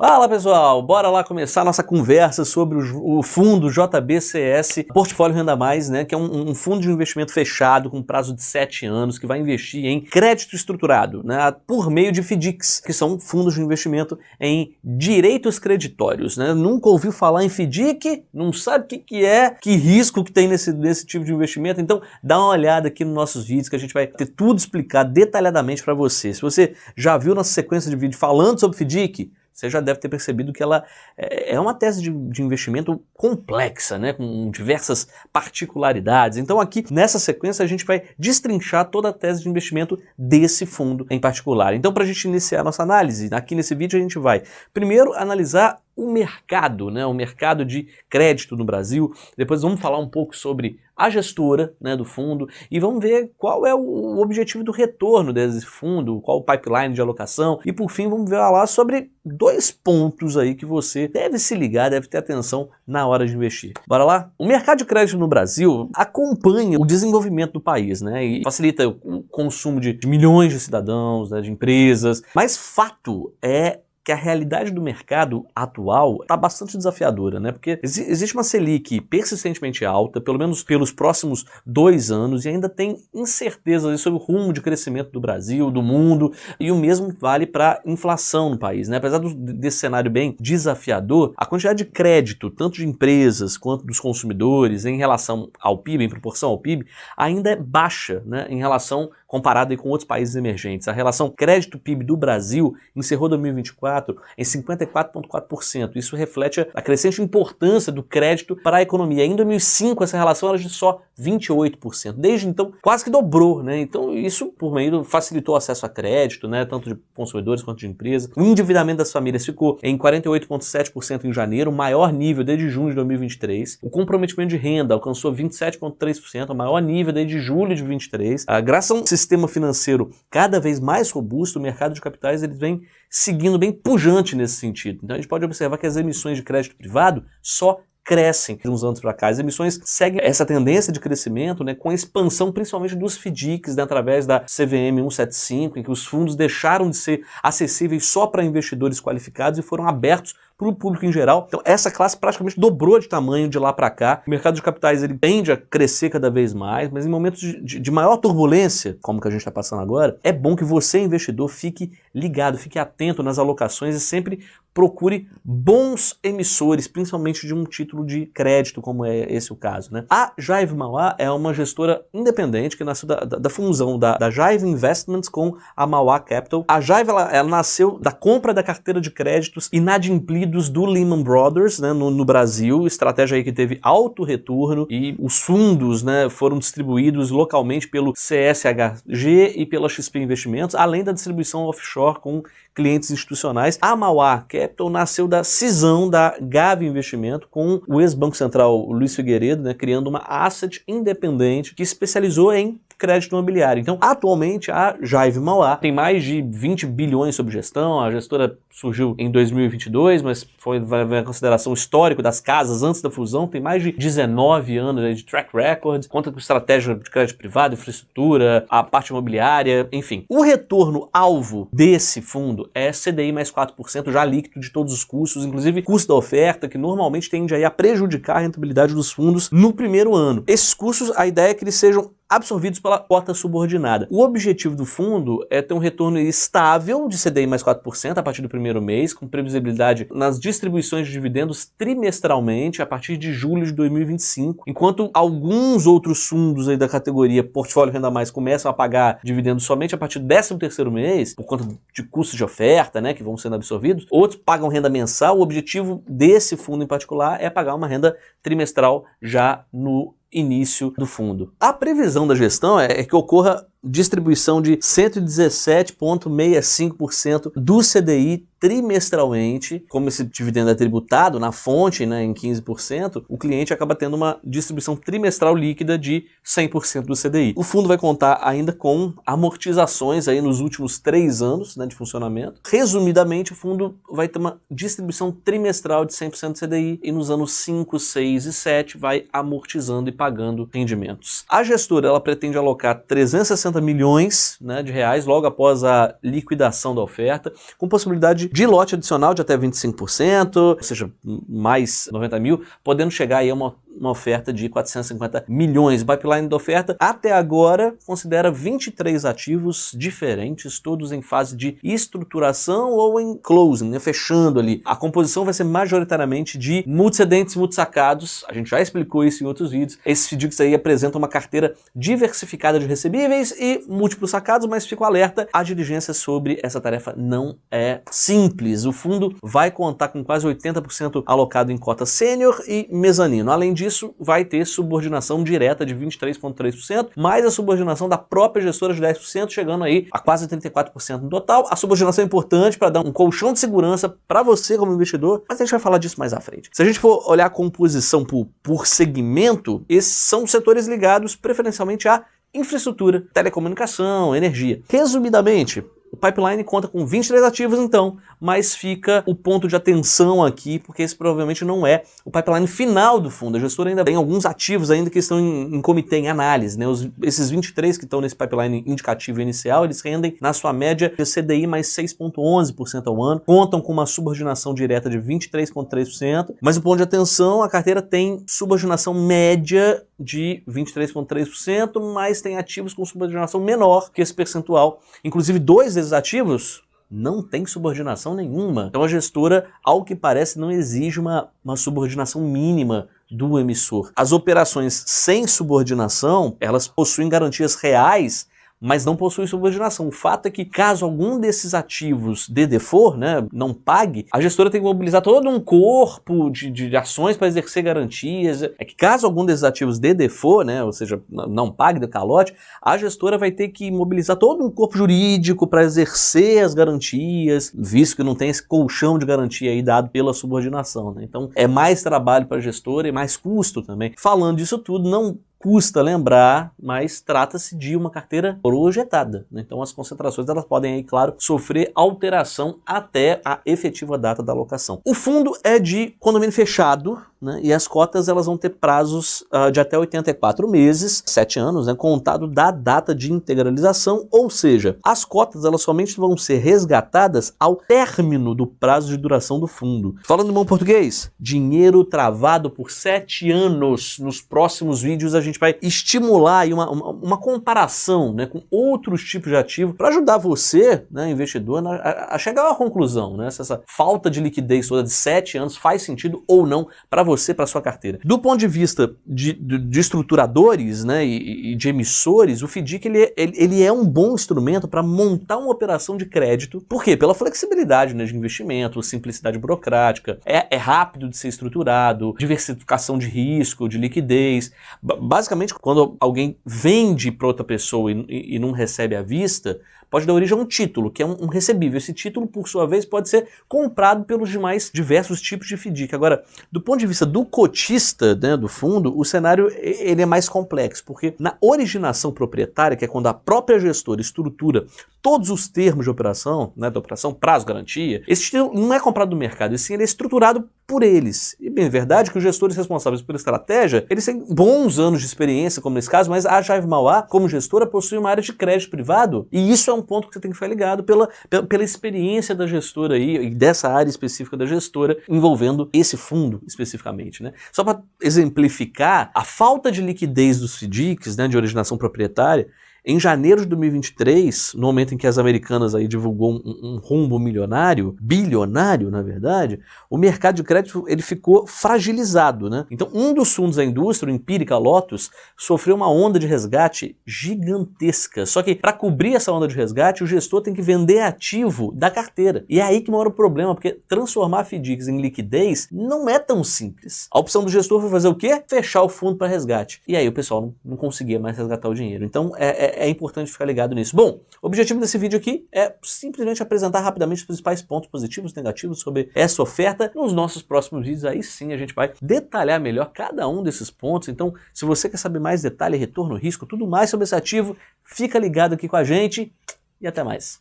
Fala pessoal, bora lá começar a nossa conversa sobre o fundo JBCS Portfólio Renda Mais, né, que é um fundo de investimento fechado com prazo de 7 anos que vai investir em crédito estruturado, né, por meio de FDICs, que são fundos de investimento em direitos creditórios, né. Nunca ouviu falar em FDIC? Não sabe o que é? Que risco que tem nesse tipo de investimento? Então dá uma olhada aqui nos nossos vídeos que a gente vai ter tudo explicado detalhadamente para você. Se você já viu nossa sequência de vídeo falando sobre FDIC, você já deve ter percebido que ela é uma tese de investimento complexa, né, com diversas particularidades. Então aqui, nessa sequência, a gente vai destrinchar toda a tese de investimento desse fundo em particular. Então, para a gente iniciar a nossa análise, aqui nesse vídeo a gente vai primeiro analisar o mercado, né, o mercado de crédito no Brasil. Depois vamos falar um pouco sobre a gestora, né, do fundo e vamos ver qual é o objetivo do retorno desse fundo, qual o pipeline de alocação e por fim vamos ver lá sobre dois pontos aí que você deve se ligar, deve ter atenção na hora de investir. Bora lá? O mercado de crédito no Brasil acompanha o desenvolvimento do país, né, e facilita o consumo de milhões de cidadãos, né, de empresas, mas fato é que a realidade do mercado atual está bastante desafiadora, né? Porque existe uma Selic persistentemente alta, pelo menos pelos próximos 2 anos, e ainda tem incertezas sobre o rumo de crescimento do Brasil, do mundo, e o mesmo vale para a inflação no país, né? Apesar desse cenário bem desafiador, a quantidade de crédito, tanto de empresas quanto dos consumidores, em relação ao PIB, em proporção ao PIB, ainda é baixa, né? Em relação comparada com outros países emergentes. A relação crédito-PIB do Brasil encerrou 2024 em 54,4%. Isso reflete a crescente importância do crédito para a economia. Em 2005, essa relação era de só 28%. Desde então, quase que dobrou, né? Então, isso, por meio, facilitou o acesso a crédito, né? Tanto de consumidores quanto de empresas. O endividamento das famílias ficou em 48,7% em janeiro, o maior nível desde junho de 2023. O comprometimento de renda alcançou 27,3%, o maior nível desde julho de 2023. Graças a um sistema financeiro cada vez mais robusto, o mercado de capitais ele vem seguindo bem pujante nesse sentido. Então a gente pode observar que as emissões de crédito privado só crescem de uns anos para cá. As emissões seguem essa tendência de crescimento, né, com a expansão principalmente dos FDICs, né, através da CVM 175, em que os fundos deixaram de ser acessíveis só para investidores qualificados e foram abertos para o público em geral. Então essa classe praticamente dobrou de tamanho de lá para cá. O mercado de capitais ele tende a crescer cada vez mais, mas em momentos de maior turbulência, como que a gente está passando agora, é bom que você, investidor, fique ligado, fique atento nas alocações e sempre procure bons emissores, principalmente de um título de crédito, como é esse o caso, né? A Jaive Mauá é uma gestora independente que nasceu da fusão da Jaive Investments com a Mauá Capital. A Jaive ela nasceu da compra da carteira de créditos inadimplidos do Lehman Brothers, né, no Brasil, estratégia aí que teve alto retorno e os fundos, né, foram distribuídos localmente pelo CSHG e pela XP Investimentos, além da distribuição offshore com clientes institucionais. A Mauá Capital nasceu da cisão da Gavi Investimento com o ex-Banco Central Luiz Figueiredo, né, criando uma asset independente que especializou em crédito imobiliário. Então, atualmente, a Jaive Mauá tem mais de 20 bilhões sob gestão. A gestora surgiu em 2022, mas vai em consideração histórico das casas antes da fusão. Tem mais de 19 anos de track record, conta com estratégia de crédito privado, infraestrutura, a parte imobiliária, enfim. O retorno alvo desse fundo é CDI mais 4%, já líquido de todos os custos, inclusive custo da oferta, que normalmente tende aí a prejudicar a rentabilidade dos fundos no primeiro ano. Esses custos, a ideia é que eles sejam absorvidos pela cota subordinada. O objetivo do fundo é ter um retorno estável de CDI mais 4% a partir do primeiro mês, com previsibilidade nas distribuições de dividendos trimestralmente a partir de julho de 2025, enquanto alguns outros fundos aí da categoria Portfólio Renda Mais começam a pagar dividendos somente a partir do 13º mês, por conta de custos de oferta, né, que vão sendo absorvidos. Outros pagam renda mensal. O objetivo desse fundo em particular é pagar uma renda trimestral já no início do fundo. A previsão da gestão é que ocorra distribuição de 117,65% do CDI trimestralmente. Como esse dividendo é tributado na fonte, né, em 15%, o cliente acaba tendo uma distribuição trimestral líquida de 100% do CDI. O fundo vai contar ainda com amortizações aí nos últimos 3 anos, né, de funcionamento. Resumidamente, o fundo vai ter uma distribuição trimestral de 100% do CDI e nos anos 5, 6 e 7 vai amortizando e pagando rendimentos. A gestora ela pretende alocar 360 milhões, né, de reais logo após a liquidação da oferta, com possibilidade de lote adicional de até 25%, ou seja, mais 90 mil, podendo chegar aí a uma oferta de 450 milhões. O pipeline da oferta, até agora, considera 23 ativos diferentes, todos em fase de estruturação ou em closing, né, fechando ali. A composição vai ser majoritariamente de multicedentes, multisacados, a gente já explicou isso em outros vídeos. Esses FDICs aí apresentam uma carteira diversificada de recebíveis e múltiplos sacados, mas fico alerta, a diligência sobre essa tarefa não é simples. O fundo vai contar com quase 80% alocado em cota sênior e mezanino. Além disso, vai ter subordinação direta de 23,3%, mais a subordinação da própria gestora de 10%, chegando aí a quase 34% no total. A subordinação é importante para dar um colchão de segurança para você como investidor, mas a gente vai falar disso mais à frente. Se a gente for olhar a composição por segmento, esses são setores ligados preferencialmente à infraestrutura, telecomunicação, energia. Resumidamente, o pipeline conta com 23 ativos então, mas fica o ponto de atenção aqui, porque esse provavelmente não é o pipeline final do fundo. A gestora ainda tem alguns ativos ainda que estão em comitê, em análise, né? Esses 23 que estão nesse pipeline indicativo inicial, eles rendem na sua média de CDI mais 6,11% ao ano, contam com uma subordinação direta de 23,3%, mas o ponto de atenção, a carteira tem subordinação média de 23,3%, mas tem ativos com subordinação menor que esse percentual. Inclusive, dois desses ativos não tem subordinação nenhuma. Então a gestora, ao que parece, não exige uma subordinação mínima do emissor. As operações sem subordinação, elas possuem garantias reais, mas não possui subordinação. O fato é que, caso algum desses ativos dê default, né, não pague, a gestora tem que mobilizar todo um corpo de ações para exercer garantias. É que caso algum desses ativos dê default, né, ou seja, não pague, dê calote, a gestora vai ter que mobilizar todo um corpo jurídico para exercer as garantias, visto que não tem esse colchão de garantia aí dado pela subordinação, né? Então é mais trabalho para a gestora e mais custo também. Falando disso tudo, não custa lembrar, mas trata-se de uma carteira projetada, né? Então as concentrações elas podem aí, claro, sofrer alteração até a efetiva data da alocação. O fundo é de condomínio fechado, né? E as cotas elas vão ter prazos de até 84 meses, 7 anos, né? Contado da data de integralização, ou seja, as cotas elas somente vão ser resgatadas ao término do prazo de duração do fundo. Falando em bom português, dinheiro travado por 7 anos. Nos próximos vídeos a gente vai estimular aí uma comparação, né, com outros tipos de ativo para ajudar você, né, investidor, a chegar a uma conclusão, né, se essa falta de liquidez toda de 7 anos faz sentido ou não para você, para sua carteira. Do ponto de vista de estruturadores, né, e de emissores, o FDIC ele é um bom instrumento para montar uma operação de crédito. Por quê? Pela flexibilidade, né, de investimento, simplicidade burocrática, é rápido de ser estruturado, diversificação de risco, de liquidez. Basicamente, quando alguém vende para outra pessoa e não recebe à vista, pode dar origem a um título, que é um recebível. Esse título, por sua vez, pode ser comprado pelos demais diversos tipos de FDIC. Agora, do ponto de vista do cotista, né, do fundo, o cenário ele é mais complexo, porque na originação proprietária, que é quando a própria gestora estrutura todos os termos de operação, né, da operação, prazo, garantia, esse título não é comprado do mercado, e sim ele é estruturado por eles. E bem, é verdade que os gestores responsáveis pela estratégia, eles têm bons anos de experiência, como nesse caso, mas a Jaive Mauá, como gestora, possui uma área de crédito privado, e isso é um ponto que você tem que ficar ligado pela experiência da gestora aí, e dessa área específica da gestora, envolvendo esse fundo especificamente, né? Só para exemplificar, a falta de liquidez dos FDICs, né, de originação proprietária, em janeiro de 2023, no momento em que as Americanas aí divulgou um rombo bilionário, na verdade, o mercado de crédito ele ficou fragilizado, né? Então, um dos fundos da indústria, o Empirica Lotus, sofreu uma onda de resgate gigantesca. Só que, para cobrir essa onda de resgate, o gestor tem que vender ativo da carteira. E é aí que mora o problema, porque transformar FDICs em liquidez não é tão simples. A opção do gestor foi fazer o quê? Fechar o fundo para resgate. E aí o pessoal não conseguia mais resgatar o dinheiro. Então, é importante ficar ligado nisso. Bom, o objetivo desse vídeo aqui é simplesmente apresentar rapidamente os principais pontos positivos e negativos sobre essa oferta. Nos nossos próximos vídeos, aí sim a gente vai detalhar melhor cada um desses pontos. Então, se você quer saber mais detalhe, retorno, risco, tudo mais sobre esse ativo, fica ligado aqui com a gente e até mais.